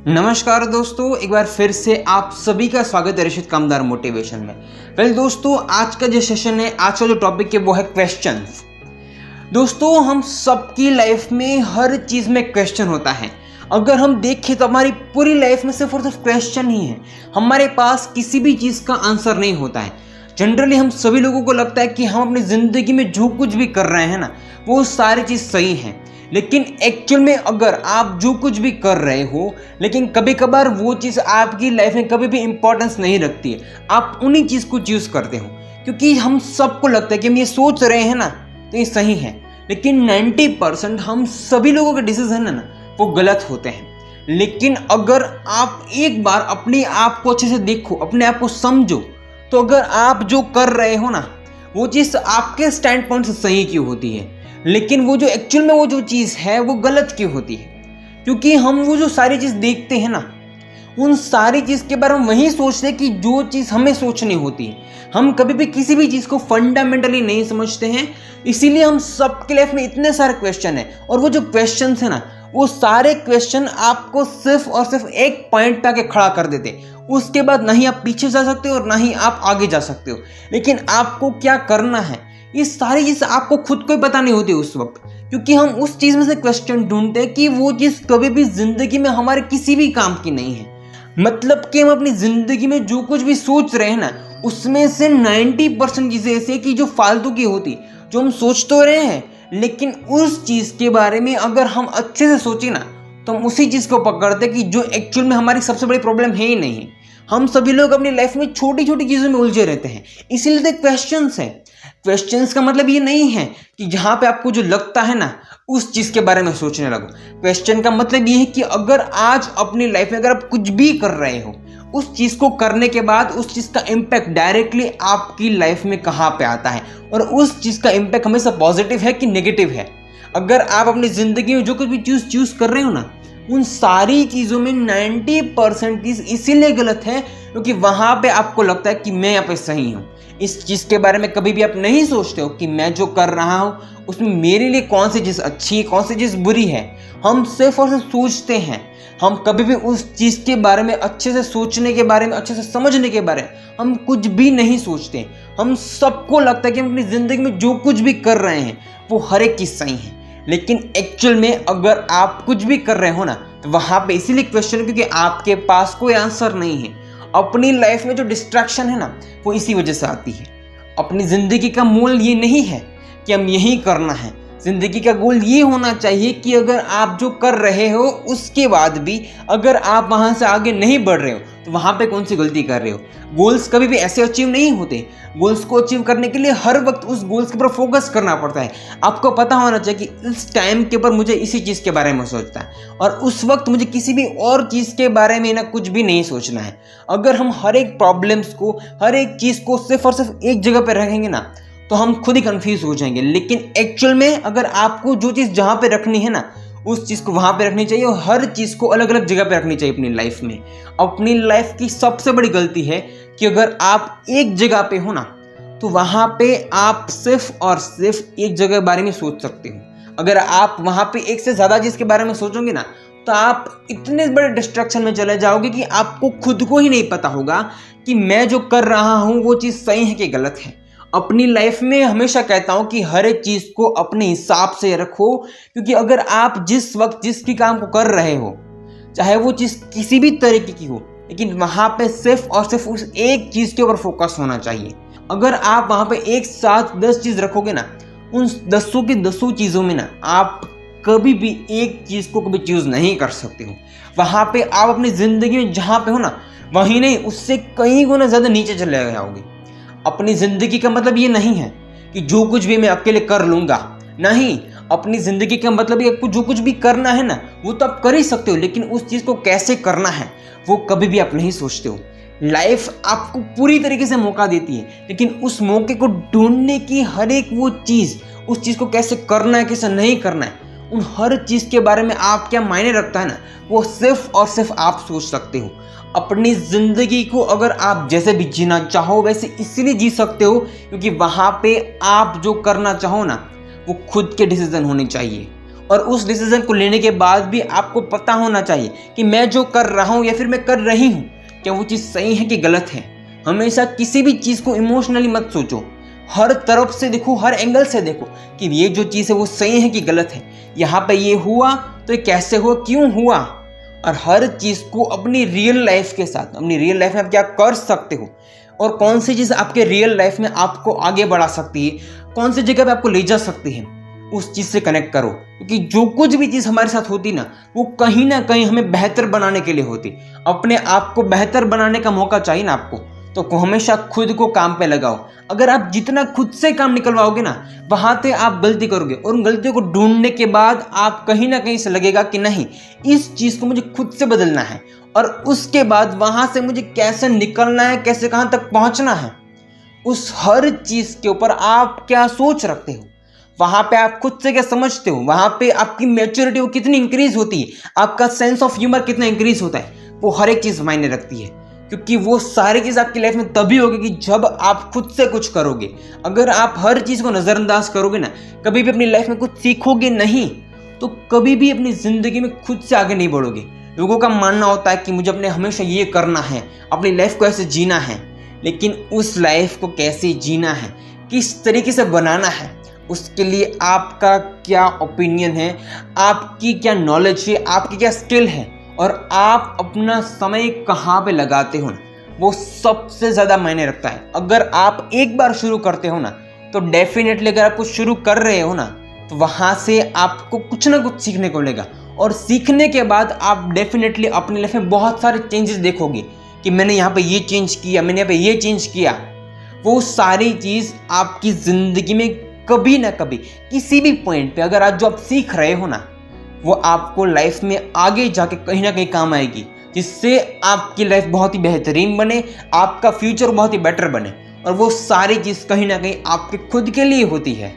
नमस्कार दोस्तों, एक बार फिर से आप सभी का स्वागत है ऋषित कामदार मोटिवेशन में। वेल दोस्तों, आज का जो सेशन है, आज का जो टॉपिक है वो है क्वेश्चंस। दोस्तों, हम सबकी लाइफ में हर चीज़ में क्वेश्चन होता है। अगर हम देखें तो हमारी पूरी लाइफ में सिर्फ और सिर्फ क्वेश्चन ही है। हमारे पास किसी भी चीज़ का आंसर नहीं होता है। जनरली हम सभी लोगों को लगता है कि हम अपनी ज़िंदगी में जो कुछ भी कर रहे हैं ना, वो सारी चीज़ सही है। लेकिन एक्चुअल में अगर आप जो कुछ भी कर रहे हो, लेकिन कभी कभार वो चीज़ आपकी लाइफ में कभी भी इंपॉर्टेंस नहीं रखती है, आप उन्हीं चीज़ को चूज़ करते हो। क्योंकि हम सबको लगता है कि हम ये सोच रहे हैं ना, तो ये सही है। लेकिन 90% हम सभी लोगों के डिसीजन है ना, वो गलत होते हैं। लेकिन अगर आप एक बार अपने आप को अच्छे से देखो, अपने आप को समझो, तो अगर आप जो कर रहे हो ना, वो चीज़ आपके स्टैंड पॉइंट से सही क्यों होती है, लेकिन वो जो एक्चुअल में वो जो चीज़ है वो गलत क्यों होती है। क्योंकि हम वो जो सारी चीज़ देखते हैं ना, उन सारी चीज़ के बारे में वही सोचते हैं कि जो चीज़ हमें सोचनी होती है। हम कभी भी किसी भी चीज़ को फंडामेंटली नहीं समझते हैं। इसीलिए हम सबके लाइफ में इतने सारे क्वेश्चन हैं, और वो जो क्वेश्चन है ना, वो सारे क्वेश्चन आपको सिर्फ और सिर्फ एक पॉइंट पे आके खड़ा कर देते। उसके बाद ना ही आप पीछे जा सकते हो और ना ही आप आगे जा सकते हो। लेकिन आपको क्या करना है, ये सारी चीज़ आपको खुद को ही पता नहीं होती उस वक्त। क्योंकि हम उस चीज़ में से क्वेश्चन ढूंढते हैं कि वो चीज़ कभी भी जिंदगी में हमारे किसी भी काम की नहीं है। मतलब कि हम अपनी जिंदगी में जो कुछ भी सोच रहे हैं ना, उसमें से 90% चीज़ें ऐसी है कि जो फालतू की होती, जो हम सोच तो रहे हैं, लेकिन उस चीज़ के बारे में अगर हम अच्छे से सोचें ना, तो हम उसी चीज़ को पकड़ते कि जो एक्चुअल में हमारी सबसे बड़ी प्रॉब्लम है ही नहीं है। हम सभी लोग अपनी लाइफ में छोटी छोटी चीज़ों में उलझे रहते हैं। इसीलिए तो क्वेश्चंस है। क्वेश्चंस का मतलब ये नहीं है कि जहाँ पे आपको जो लगता है ना, उस चीज़ के बारे में सोचने लगो। क्वेश्चन का मतलब ये है कि अगर आज अपनी लाइफ में अगर आप कुछ भी कर रहे हो, उस चीज़ को करने के बाद उस चीज़ का इम्पैक्ट डायरेक्टली आपकी लाइफ में कहाँ पे आता है, और उस चीज़ का इम्पैक्ट हमेशा पॉजिटिव है कि नेगेटिव है। अगर आप अपनी ज़िंदगी में जो कुछ भी चूज़ कर रहे हो ना, उन सारी चीज़ों में 90% चीज़ इसीलिए गलत है क्योंकि वहाँ पे आपको लगता है कि मैं यहाँ पे सही हूँ। इस चीज़ के बारे में कभी भी आप नहीं सोचते हो कि मैं जो कर रहा हूँ उसमें मेरे लिए कौन सी चीज़ अच्छी है, कौन सी चीज़ बुरी है। हम सिर्फ और सिर्फ सोचते हैं। हम कभी भी उस चीज़ के बारे में अच्छे से सोचने के बारे में, अच्छे से समझने के बारे में हम कुछ भी नहीं सोचते। हम सबको लगता है कि हम अपनी ज़िंदगी में जो कुछ भी कर रहे हैं वो हर एक चीज़ सही है। लेकिन एक्चुअल में अगर आप कुछ भी कर रहे हो ना, तो वहाँ पे इसीलिए क्वेश्चन, क्योंकि आपके पास कोई आंसर नहीं है। अपनी लाइफ में जो डिस्ट्रैक्शन है ना, वो इसी वजह से आती है। अपनी ज़िंदगी का मूल ये नहीं है कि हम यही करना है। ज़िंदगी का गोल ये होना चाहिए कि अगर आप जो कर रहे हो उसके बाद भी अगर आप वहाँ से आगे नहीं बढ़ रहे हो, तो वहाँ पे कौन सी गलती कर रहे हो। गोल्स कभी भी ऐसे अचीव नहीं होते। गोल्स को अचीव करने के लिए हर वक्त उस गोल्स के ऊपर फोकस करना पड़ता है। आपको पता होना चाहिए कि इस टाइम के ऊपर मुझे इसी चीज़ के बारे में सोचता है, और उस वक्त मुझे किसी भी और चीज़ के बारे में ना कुछ भी नहीं सोचना है। अगर हम हर एक प्रॉब्लम्स को, हर एक चीज़ को सिर्फ और सिर्फ एक जगह पर रखेंगे ना, तो हम खुद ही कंफ्यूज हो जाएंगे। लेकिन एक्चुअल में अगर आपको जो चीज़ जहाँ पे रखनी है ना, उस चीज़ को वहाँ पे रखनी चाहिए, और हर चीज़ को अलग अलग जगह पे रखनी चाहिए अपनी लाइफ में। अपनी लाइफ की सबसे बड़ी गलती है कि अगर आप एक जगह पे हो ना, तो वहाँ पे आप सिर्फ और सिर्फ एक जगह के बारे में सोच सकते हो। अगर आप वहाँ पे एक से ज़्यादा चीज़ के बारे में सोचोगे ना, तो आप इतने बड़े डिस्ट्रैक्शन में चले जाओगे कि आपको खुद को ही नहीं पता होगा कि मैं जो कर रहा हूँ वो चीज़ सही है कि गलत है। अपनी लाइफ में हमेशा कहता हूँ कि हर एक चीज़ को अपने हिसाब से रखो। क्योंकि अगर आप जिस वक्त जिसकी काम को कर रहे हो, चाहे वो चीज़ किसी भी तरीके की हो, लेकिन वहाँ पे सिर्फ और सिर्फ उस एक चीज़ के ऊपर फोकस होना चाहिए। अगर आप वहाँ पे एक साथ 10 चीज़ रखोगे ना, उन 10 की 10 चीज़ों में ना आप कभी भी एक चीज़ को कभी चूज़ नहीं कर सकते हो। वहाँ पे आप अपनी ज़िंदगी में जहाँ पे हो ना, वहीं नहीं, उससे कई गुना ज़्यादा नीचे चले जाओगे। अपनी ज़िंदगी का मतलब ये नहीं है कि जो कुछ भी मैं अकेले कर लूँगा, नहीं। अपनी ज़िंदगी का मतलब ये, आपको जो कुछ भी करना है ना, वो तो आप कर ही सकते हो, लेकिन उस चीज़ को कैसे करना है वो कभी भी आप नहीं सोचते हो। लाइफ आपको पूरी तरीके से मौका देती है, लेकिन उस मौके को ढूंढने की हर एक वो चीज़, उस चीज़ को कैसे करना है, कैसे नहीं करना है, उन हर चीज़ के बारे में आप क्या मायने रखता है ना, वो सिर्फ और सिर्फ आप सोच सकते हो। अपनी ज़िंदगी को अगर आप जैसे भी जीना चाहो वैसे इसलिए जी सकते हो क्योंकि वहाँ पे आप जो करना चाहो ना, वो खुद के डिसीजन होने चाहिए। और उस डिसीजन को लेने के बाद भी आपको पता होना चाहिए कि मैं जो कर रहा हूँ या फिर मैं कर रही हूँ, क्या वो चीज़ सही है कि गलत है। हमेशा किसी भी चीज़ को इमोशनली मत सोचो, हर तरफ से देखो, हर एंगल से देखो कि ये जो चीज़ है वो सही है कि गलत है। यहाँ पे ये हुआ तो ये कैसे हुआ, क्यों हुआ, और हर चीज़ को अपनी रियल लाइफ के साथ, अपनी रियल लाइफ में आप क्या कर सकते हो और कौन सी चीज़ आपके रियल लाइफ में आपको आगे बढ़ा सकती है, कौन सी जगह पे आपको ले जा सकती है, उस चीज़ से कनेक्ट करो। क्योंकि जो कुछ भी चीज़ हमारे साथ होती ना कहीं ना कहीं हमें बेहतर बनाने के लिए होती। अपने आप को बेहतर बनाने का मौका चाहिए ना आपको, तो हमेशा खुद को काम पे लगाओ। अगर आप जितना खुद से काम निकलवाओगे ना, वहाँ पे आप गलती करोगे और उन गलतियों को ढूंढने के बाद आप कहीं ना कहीं से लगेगा कि नहीं, इस चीज़ को मुझे खुद से बदलना है, और उसके बाद वहाँ से मुझे कैसे निकलना है, कैसे कहाँ तक पहुँचना है, उस हर चीज़ के ऊपर आप क्या सोच रखते हो, वहाँ पे आप खुद से क्या समझते हो, वहाँ पे आपकी मैच्योरिटी वो कितनी इंक्रीज होती है, आपका सेंस ऑफ ह्यूमर कितना इंक्रीज होता है, वो हर एक चीज़ मायने रखती है। क्योंकि वो सारी चीज़ आपकी लाइफ में तभी होगी कि जब आप खुद से कुछ करोगे। अगर आप हर चीज़ को नज़रअंदाज करोगे ना, कभी भी अपनी लाइफ में कुछ सीखोगे नहीं, तो कभी भी अपनी ज़िंदगी में खुद से आगे नहीं बढ़ोगे। लोगों का मानना होता है कि मुझे अपने हमेशा ये करना है, अपनी लाइफ को ऐसे जीना है, लेकिन उस लाइफ को कैसे जीना है, किस तरीके से बनाना है, उसके लिए आपका क्या ओपिनियन है, आपकी क्या नॉलेज है, आपकी क्या स्किल है, और आप अपना समय कहाँ पे लगाते हो ना, वो सबसे ज़्यादा मायने रखता है। अगर आप एक बार शुरू करते हो ना, तो डेफिनेटली अगर आप कुछ शुरू कर रहे हो ना, तो वहाँ से आपको कुछ ना कुछ सीखने को मिलेगा, और सीखने के बाद आप डेफिनेटली अपनी लाइफ में बहुत सारे चेंजेस देखोगे कि मैंने यहाँ पे ये चेंज किया, मैंने यहाँ पे ये चेंज किया। वो सारी चीज़ आपकी ज़िंदगी में कभी ना कभी किसी भी पॉइंट पे अगर आज जो आप सीख रहे हो ना, वो आपको लाइफ में आगे जाके कहीं ना कहीं काम आएगी, जिससे आपकी लाइफ बहुत ही बेहतरीन बने, आपका फ्यूचर बहुत ही बेटर बने। और वो सारी चीज़ कहीं ना कहीं आपके खुद के लिए होती है।